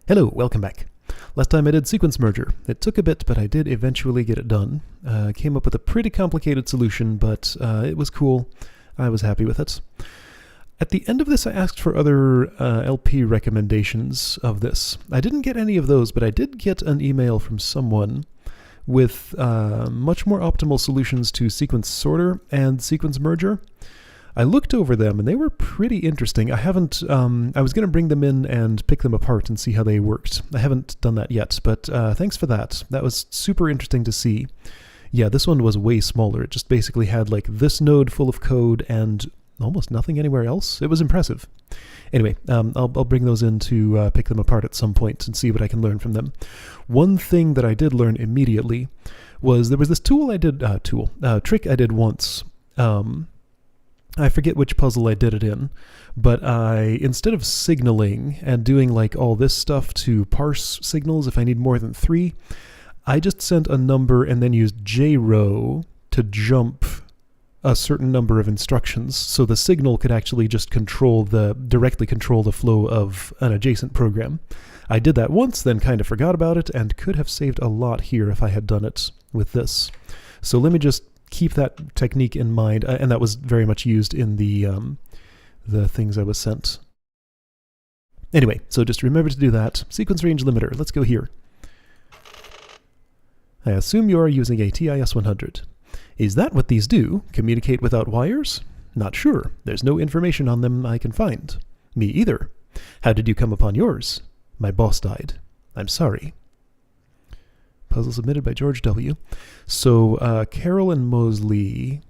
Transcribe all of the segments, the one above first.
Hello, welcome back. Last time I did sequence merger. It took a bit, but I did eventually get it done. Came up with a pretty complicated solution, but it was cool. I was happy with it. At the end of this, I asked for other LP recommendations of this. I didn't get any of those, but I did get an email from someone with much more optimal solutions to sequence sorter and sequence merger. I looked over them, and they were pretty interesting. I haven't, I was going to bring them in and pick them apart and see how they worked. I haven't done that yet, but thanks for that. That was super interesting to see. Yeah, this one was way smaller. It just basically had like this node full of code and almost nothing anywhere else. It was impressive. Anyway, I'll bring those in to pick them apart at some point and see what I can learn from them. One thing that I did learn immediately was there was this trick I did once. I forget which puzzle I did it in, but instead of signaling and doing like all this stuff to parse signals if I need more than 3, I just sent a number and then used JRow to jump a certain number of instructions, so the signal could actually just directly control the flow of an adjacent program. I did that once, then kind of forgot about it, and could have saved a lot here if I had done it with this. So let me just keep that technique in mind, and that was very much used in the things I was sent. Anyway, so just remember to do that. Sequence range limiter, let's go here. I assume you are using a TIS-100. Is that what these do? Communicate without wires? Not sure. There's no information on them I can find. Me either. How did you come upon yours? My boss died. I'm sorry. Puzzle submitted by George W. So Carol and Mosley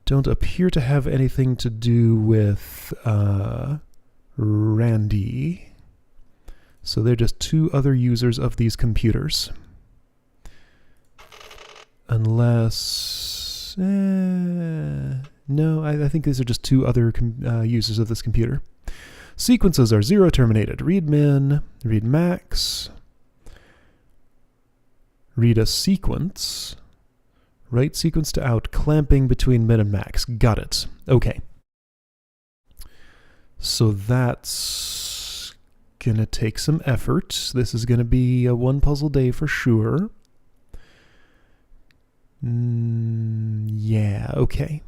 don't appear to have anything to do with Randy. So they're just 2 other users of these computers. Unless... no, I think these are just 2 other users of this computer. Sequences are 0 terminated. Read min, read max, read a sequence, write sequence to out, clamping between min and max. Got it. Okay. So that's gonna take some effort. This is gonna be a 1 puzzle day for sure. Yeah, okay.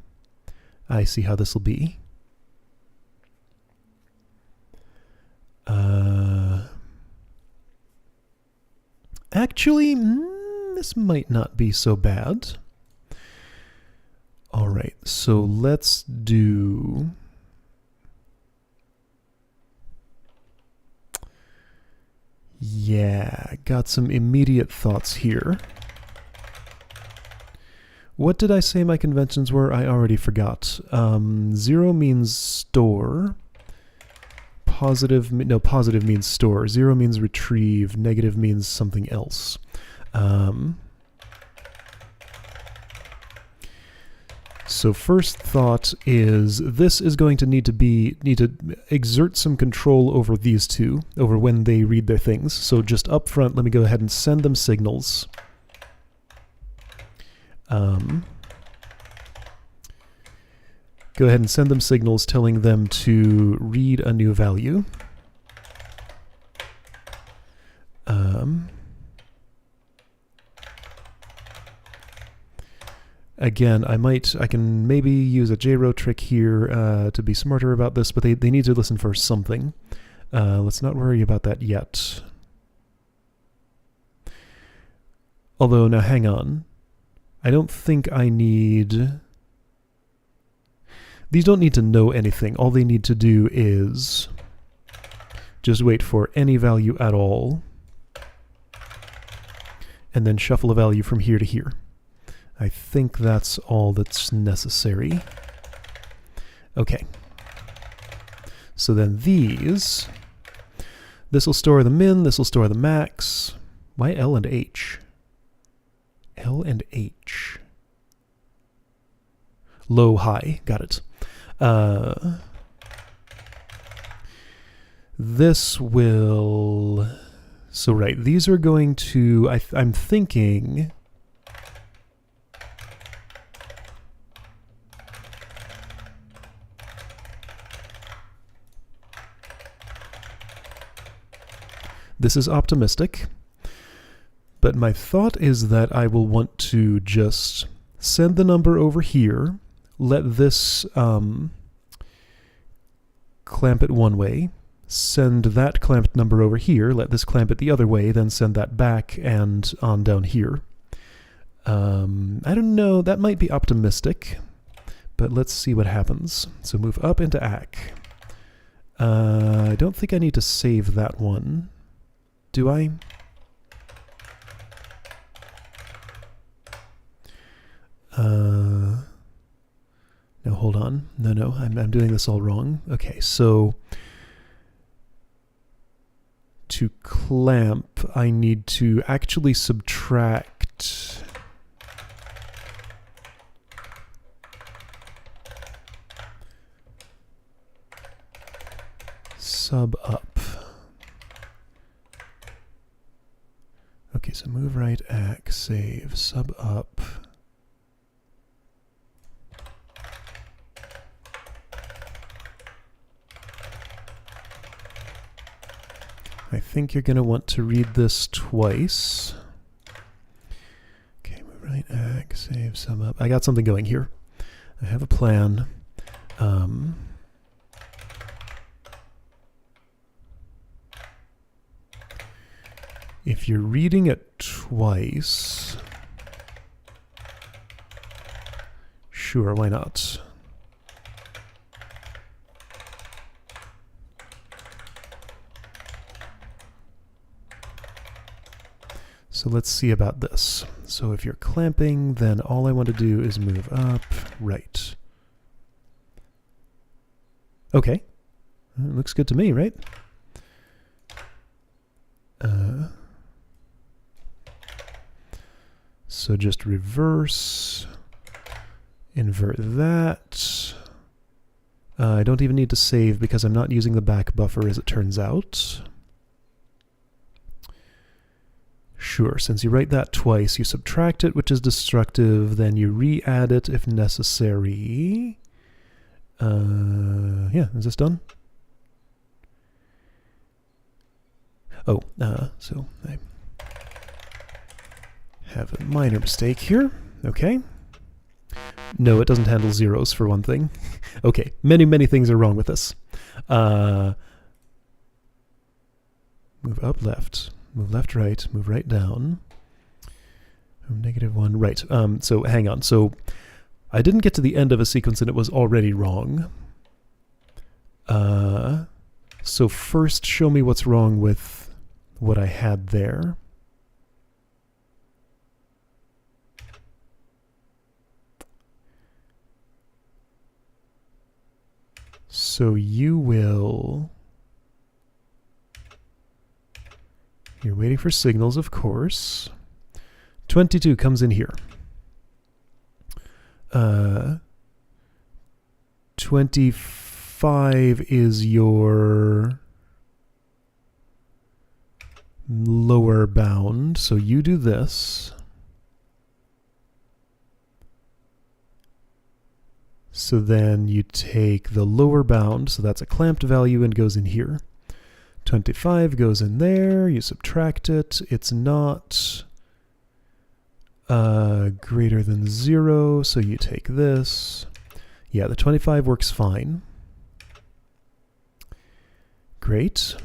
I see how this will be. Actually, this might not be so bad. All right, so let's do... Yeah, got some immediate thoughts here. What did I say my conventions were? I already forgot. 0 means store. Positive means store. 0 means retrieve. Negative means something else. So first thought is this is going to need to exert some control over these 2, over when they read their things. So just up front, let me go ahead and send them signals. Go ahead and send them signals telling them to read a new value. Again, I can maybe use a JRow trick here to be smarter about this, but they need to listen for something. Let's not worry about that yet. Although, now hang on. I don't think I need... These don't need to know anything. All they need to do is just wait for any value at all, and then shuffle a value from here to here. I think that's all that's necessary. Okay. So then these... This will store the min, this will store the max. Why L and H? L and H. Low, high. Got it. This will... So right, these are going to... I'm thinking... This is optimistic, but my thought is that I will want to just send the number over here, let this clamp it one way, send that clamped number over here, let this clamp it the other way, then send that back and on down here. I don't know, that might be optimistic, but let's see what happens. So move up into AC. I don't think I need to save that one. Do I? No, hold on. No, I'm doing this all wrong. Okay, so to clamp, I need to actually subtract sub up. Okay, so move right, AC, save, sub up. I think you're going to want to read this twice. Okay, move right, AC, save, sum up. I got something going here. I have a plan. If you're reading it twice, sure, why not? So let's see about this. So if you're clamping, then all I want to do is move up, right. Okay. Looks good to me, right? So just reverse, invert that. I don't even need to save because I'm not using the back buffer as it turns out. Sure, since you write that twice, you subtract it, which is destructive, then you re-add it if necessary. Yeah, is this done? Oh, so I have a minor mistake here. Okay. No, it doesn't handle zeros for one thing. Okay, many things are wrong with this. Move up, left. Move left, right. Move right down. -1, right. So hang on. So I didn't get to the end of a sequence and it was already wrong. So first show me what's wrong with what I had there. So you will... You're waiting for signals, of course. 22 comes in here. 25 is your lower bound, so you do this. So then you take the lower bound, so that's a clamped value and goes in here. 25 goes in there, you subtract it, it's not greater than 0, so you take this. Yeah, the 25 works fine. Great.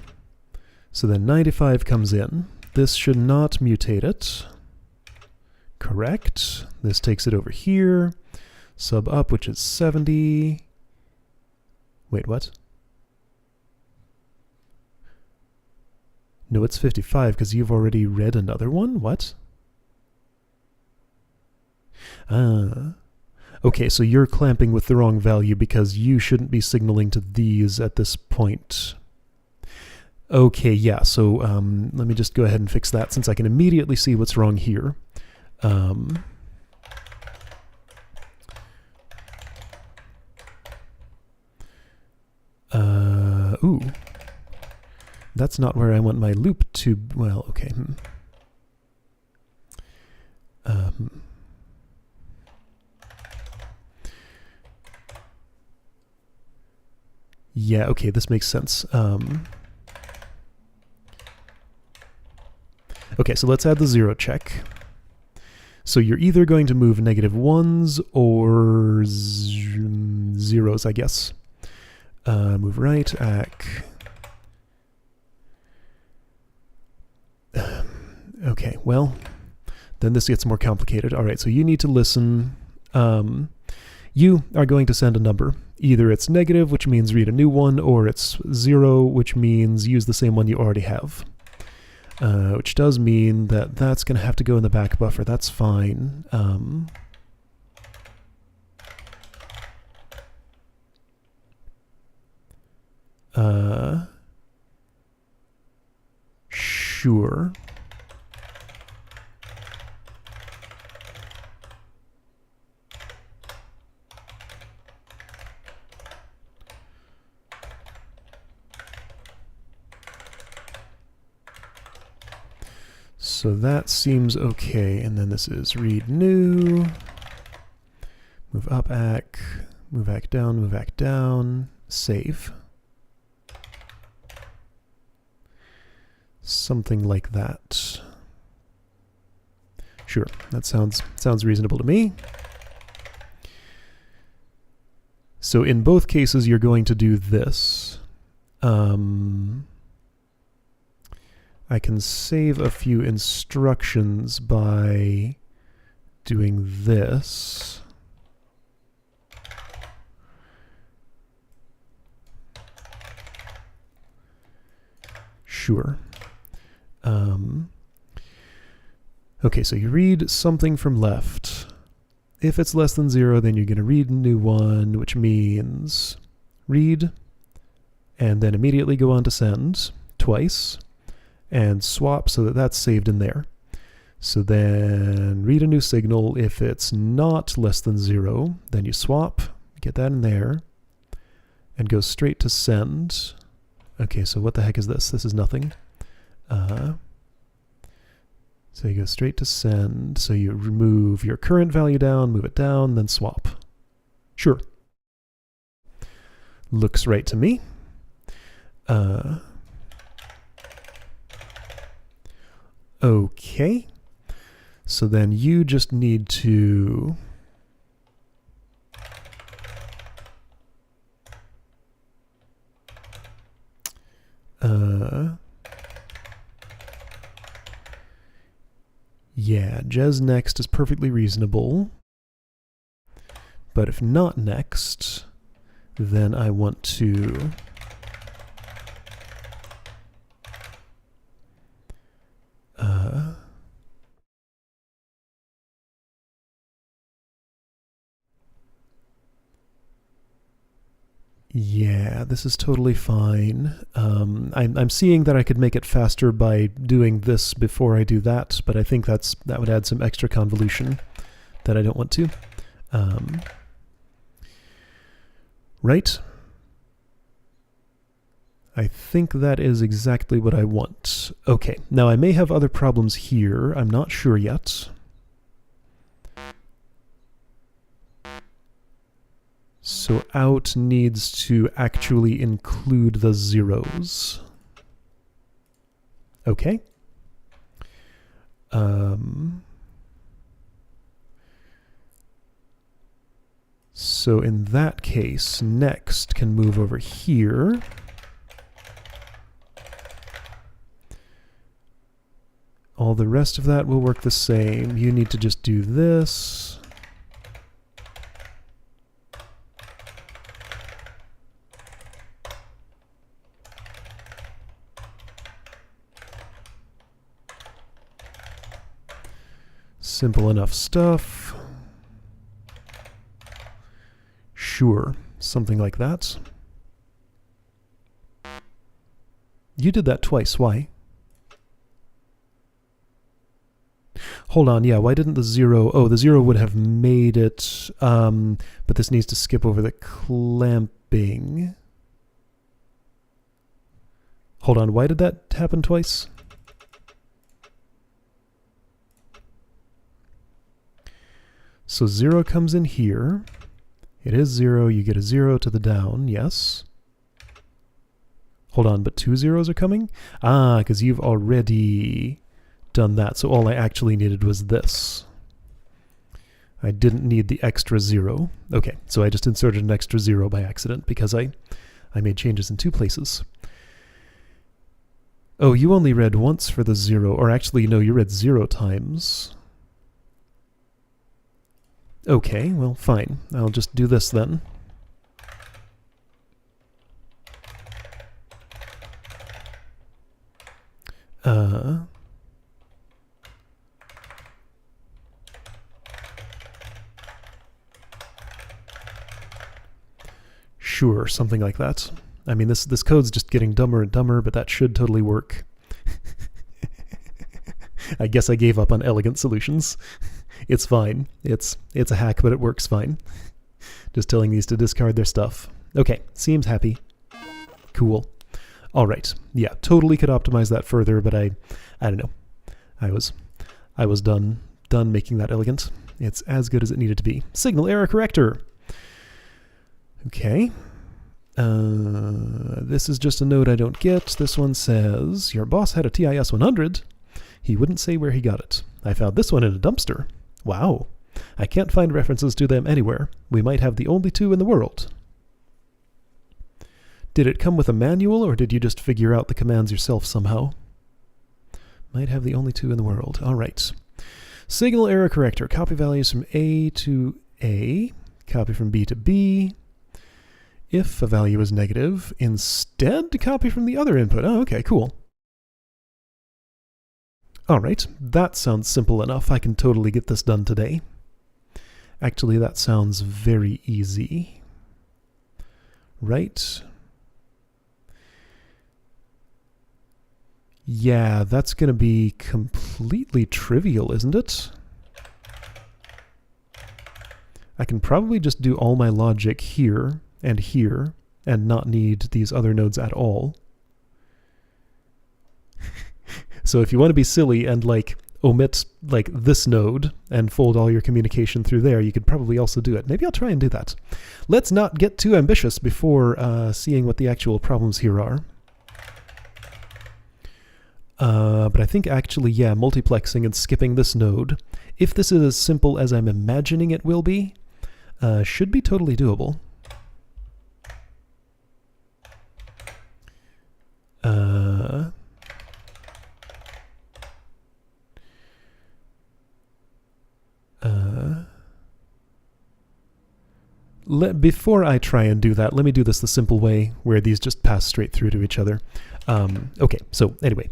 So then 95 comes in. This should not mutate it. Correct. This takes it over here. Sub up, which is 70. Wait, what? No, it's 55 because you've already read another one? What? Okay, so you're clamping with the wrong value because you shouldn't be signaling to these at this point. Okay, yeah, so let me just go ahead and fix that since I can immediately see what's wrong here. Ooh. That's not where I want my loop to... Well, okay. Yeah, okay, this makes sense. Okay, so let's add the 0 check. So you're either going to move -1s or zeros, I guess. Move right, ac. Okay, well, then this gets more complicated. All right, so you need to listen. You are going to send a number. Either it's negative, which means read a new one, or it's 0, which means use the same one you already have. Which does mean that that's going to have to go in the back buffer. That's fine. Sure. So that seems okay, and then this is read new, move up ac, move ac down, save. Something like that. Sure, that sounds reasonable to me. So in both cases, you're going to do this. I can save a few instructions by doing this. Sure. Okay, so you read something from left. If it's less than 0, then you're going to read a new one, which means read, and then immediately go on to send twice, and swap so that that's saved in there. So then read a new signal. If it's not less than 0, then you swap, get that in there, and go straight to send. Okay, so what the heck is this? This is nothing. So you go straight to send. So you remove your current value down, move it down, then swap. Sure. Looks right to me. Okay. So then you just need to yeah, Jez next is perfectly reasonable. But if not next, then I want to yeah, this is totally fine. I'm seeing that I could make it faster by doing this before I do that, but I think that would add some extra convolution that I don't want to. Right? I think that is exactly what I want. Okay, now I may have other problems here. I'm not sure yet. So out needs to actually include the zeros. Okay. So in that case, next can move over here. All the rest of that will work the same. You need to just do this. Simple enough stuff. Sure, something like that. You did that twice, why? Hold on, yeah, why didn't the 0... Oh, the 0 would have made it, but this needs to skip over the clamping. Hold on, why did that happen twice? So 0 comes in here. It is 0, you get a 0 to the down, yes. Hold on, but 2 zeros are coming? Ah, because you've already done that. So all I actually needed was this. I didn't need the extra 0. Okay, so I just inserted an extra 0 by accident because I made changes in 2 places. Oh, you only read once for the 0, or actually, no, you read 0 times. Okay, well, fine. I'll just do this then. Sure, something like that. I mean, this code's just getting dumber and dumber, but that should totally work. I guess I gave up on elegant solutions. It's fine. It's a hack, but it works fine. Just telling these to discard their stuff. Okay, seems happy. Cool. All right. Yeah, totally could optimize that further, but I don't know. I was done making that elegant. It's as good as it needed to be. Signal error corrector. Okay. This is just a node I don't get. This one says, your boss had a TIS-100. He wouldn't say where he got it. I found this one in a dumpster. Wow. I can't find references to them anywhere. We might have the only 2 in the world. Did it come with a manual, or did you just figure out the commands yourself somehow? Might have the only 2 in the world. All right. Signal error corrector. Copy values from A to A. Copy from B to B. If a value is negative, instead copy from the other input. Oh, okay, cool. All right, that sounds simple enough. I can totally get this done today. Actually, that sounds very easy. Right? Yeah, that's going to be completely trivial, isn't it? I can probably just do all my logic here and not need these other nodes at all. So if you want to be silly and like omit like this node and fold all your communication through there, you could probably also do it. Maybe I'll try and do that. Let's not get too ambitious before seeing what the actual problems here are. But I think actually, yeah, multiplexing and skipping this node, if this is as simple as I'm imagining it will be, should be totally doable. Before I try and do that, let me do this the simple way, where these just pass straight through to each other. Okay, so anyway,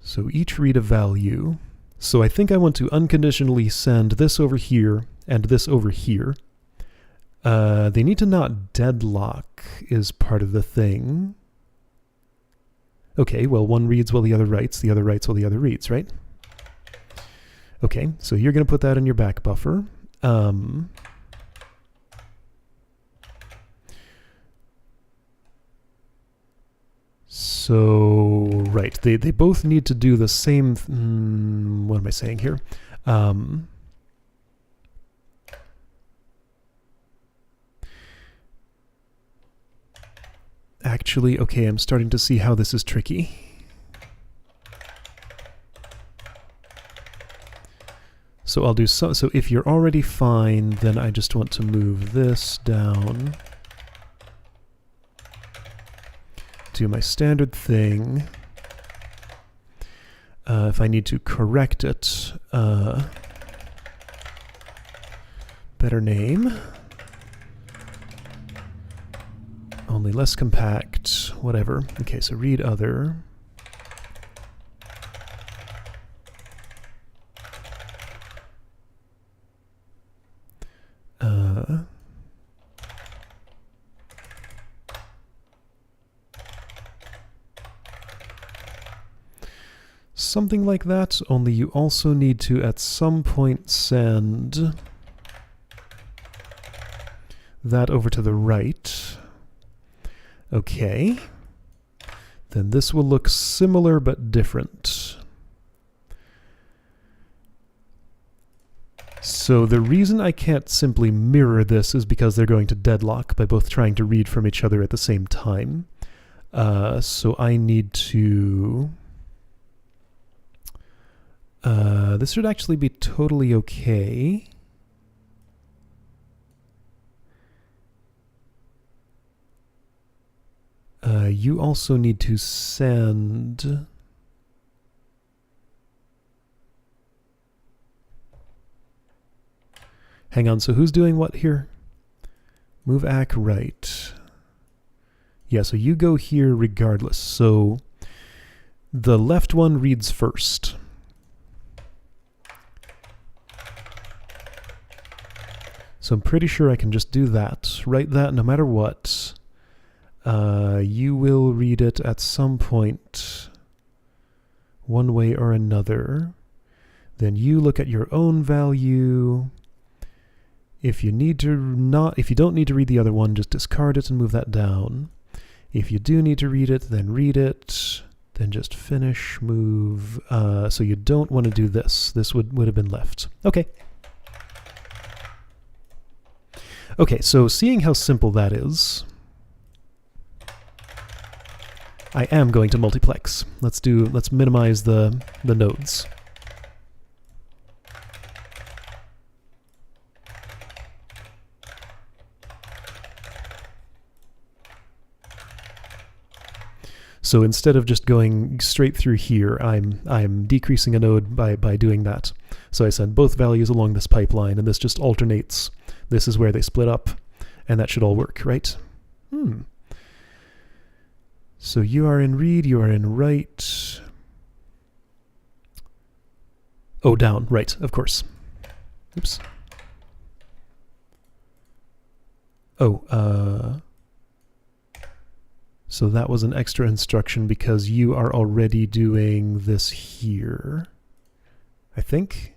so each read a value. So I think I want to unconditionally send this over here and this over here. They need to not deadlock is part of the thing. Okay, well, one reads while the other writes while the other reads, right? Okay, so you're going to put that in your back buffer. So, right, they both need to do the same, what am I saying here? Actually, okay, I'm starting to see how this is tricky. So I'll do so if you're already fine, then I just want to move this down. Do my standard thing. If I need to correct it, better name. Only less compact, whatever. Okay, so read other. Something like that, only you also need to at some point send that over to the right. Okay. Then this will look similar but different. So the reason I can't simply mirror this is because they're going to deadlock by both trying to read from each other at the same time. So I need to This should actually be totally okay. You also need to send... Hang on, so who's doing what here? Move ACK right. Yeah, so you go here regardless. So the left one reads first. So I'm pretty sure I can just do that. Write that no matter what. You will read it at some point, one way or another. Then you look at your own value. If you don't need to read the other one, just discard it and move that down. If you do need to read it, then read it. Then just finish, move. So you don't want to do this. This would have been left. Okay. Okay, so seeing how simple that is, I am going to multiplex. Let's minimize the nodes. So instead of just going straight through here, I'm decreasing a node by doing that. So I send both values along this pipeline, and this just alternates. This is where they split up, and that should all work, right? So you are in read, you are in write. Oh, down, right, of course. Oops. Oh, so that was an extra instruction because you are already doing this here, I think.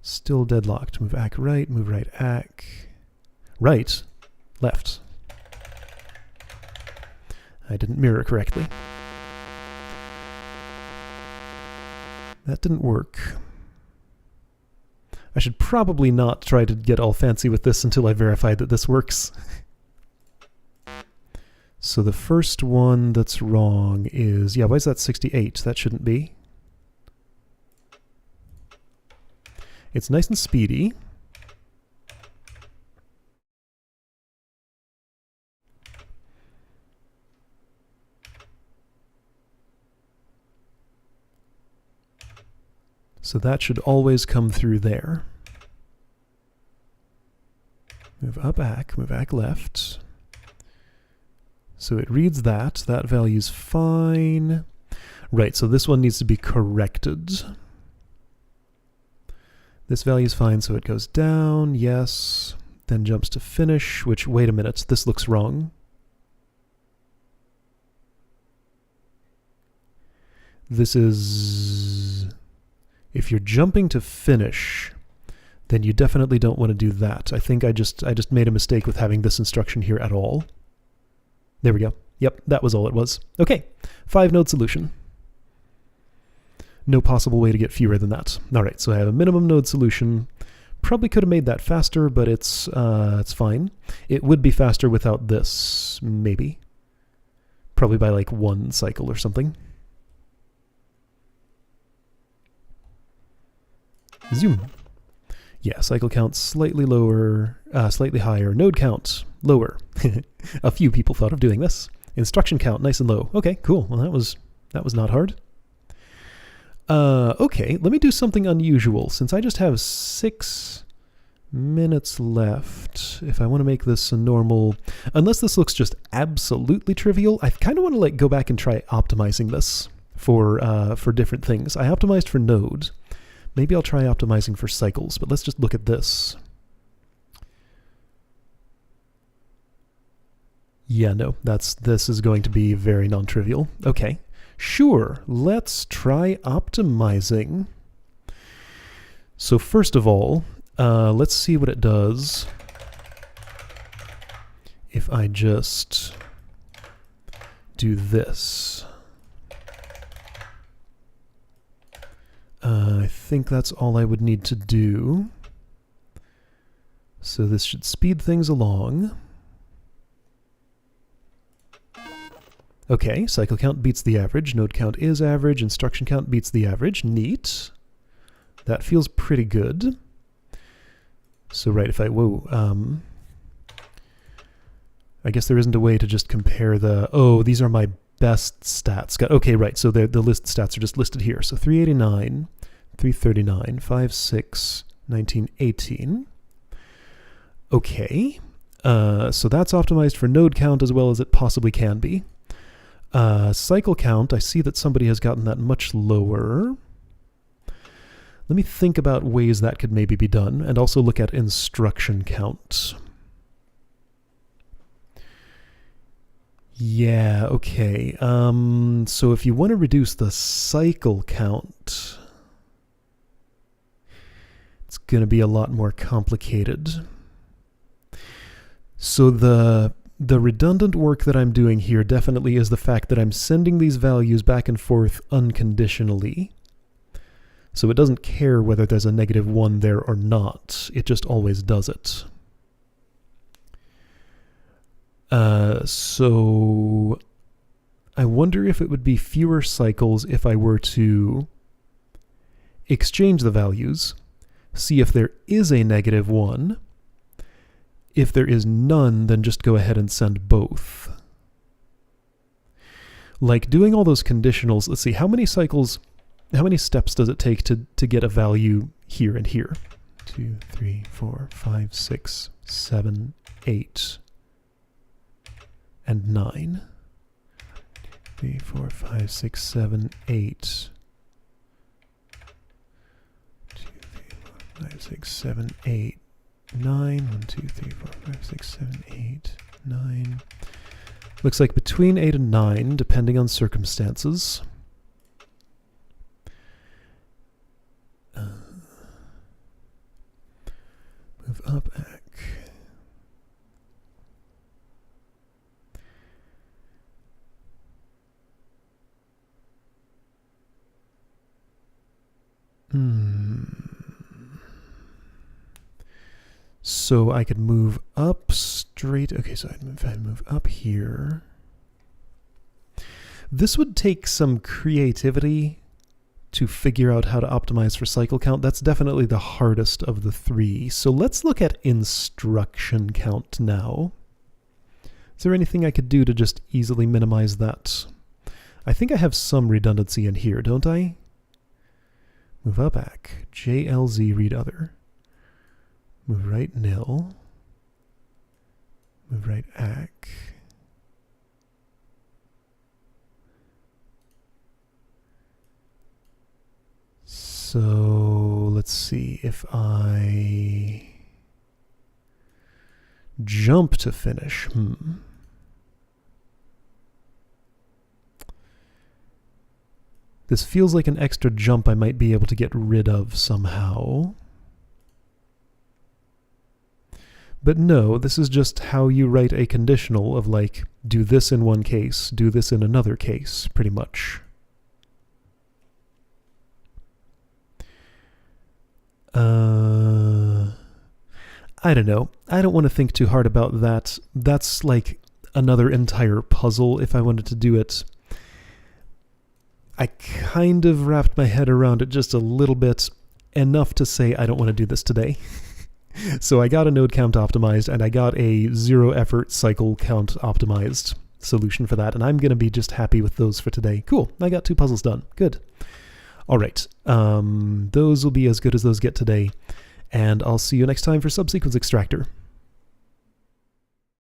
Still deadlocked. Move ACK right, move right ACK. Right, left. I didn't mirror correctly. That didn't work. I should probably not try to get all fancy with this until I verify that this works. So the first one that's wrong is, yeah, why is that 68? That shouldn't be. It's nice and speedy. So that should always come through there. Move up ACK, move ACK left. So it reads that. That value's fine. Right, so this one needs to be corrected. This value's fine, so it goes down, yes. Then jumps to finish, which, wait a minute, this looks wrong. This is... If you're jumping to finish, then you definitely don't want to do that. I think I just made a mistake with having this instruction here at all. There we go. Yep, that was all it was. Okay, 5-node solution. No possible way to get fewer than that. All right, so I have a minimum node solution. Probably could have made that faster, but it's fine. It would be faster without this, maybe. Probably by like 1 cycle or something. Zoom. Yeah, cycle count slightly lower, slightly higher. Node count lower. A few people thought of doing this. Instruction count nice and low. Okay, cool. Well, that was not hard. Okay, let me do something unusual. Since I just have 6 minutes left, if I want to make this a normal, unless this looks just absolutely trivial, I kind of want to like go back and try optimizing this for different things. I optimized for node. Maybe I'll try optimizing for cycles, but let's just look at this. Yeah, no, this is going to be very non-trivial. Okay, sure, let's try optimizing. So first of all, let's see what it does if I just do this. I think that's all I would need to do. So this should speed things along. Okay, cycle count beats the average, node count is average, instruction count beats the average. Neat. That feels pretty good. So right, if I, I guess there isn't a way to just compare the, oh, these are my best stats. Okay, right, so the list stats are just listed here. So 389, 339, 56, 19, 18. Okay, so that's optimized for node count as well as it possibly can be. Cycle count, I see that somebody has gotten that much lower. Let me think about ways that could maybe be done, and also look at instruction count. Yeah, okay. So if you want to reduce the cycle count, it's going to be a lot more complicated. So the redundant work that I'm doing here definitely is the fact that I'm sending these values back and forth unconditionally. So it doesn't care whether there's a -1 there or not. It just always does it. So I wonder if it would be fewer cycles if I were to exchange the values, see if there is a -1. If there is none, then just go ahead and send both. Like doing all those conditionals, let's see, how many cycles, how many steps does it take to get a value here and here? 2, 3, 4, 5, 6, 7, 8, and 9. 3, 4, 5, 6, 7, 8. 2, 3, 4, 5, 6, 7, 8. 9, 1, 2, 3, 4, 5, 6, 7, 8, 9. Looks like between 8 and 9, depending on circumstances. Move up, back. So I could move up straight. Okay, so if I move up here. This would take some creativity to figure out how to optimize for cycle count. That's definitely the hardest of the three. So let's look at instruction count now. Is there anything I could do to just easily minimize that? I think I have some redundancy in here, don't I? Move up, back. JLZ read other. Move right nil. Move right ACK. So let's see if I jump to finish. This feels like an extra jump I might be able to get rid of somehow. But no, this is just how you write a conditional of like, do this in one case, do this in another case, pretty much. I don't know. I don't want to think too hard about that. That's like another entire puzzle if I wanted to do it. I kind of wrapped my head around it just a little bit, enough to say I don't want to do this today. So I got a node count optimized, and I got a 0 effort cycle count optimized solution for that, and I'm going to be just happy with those for today. Cool, I got 2 puzzles done. Good. All right, those will be as good as those get today, and I'll see you next time for Subsequence Extractor.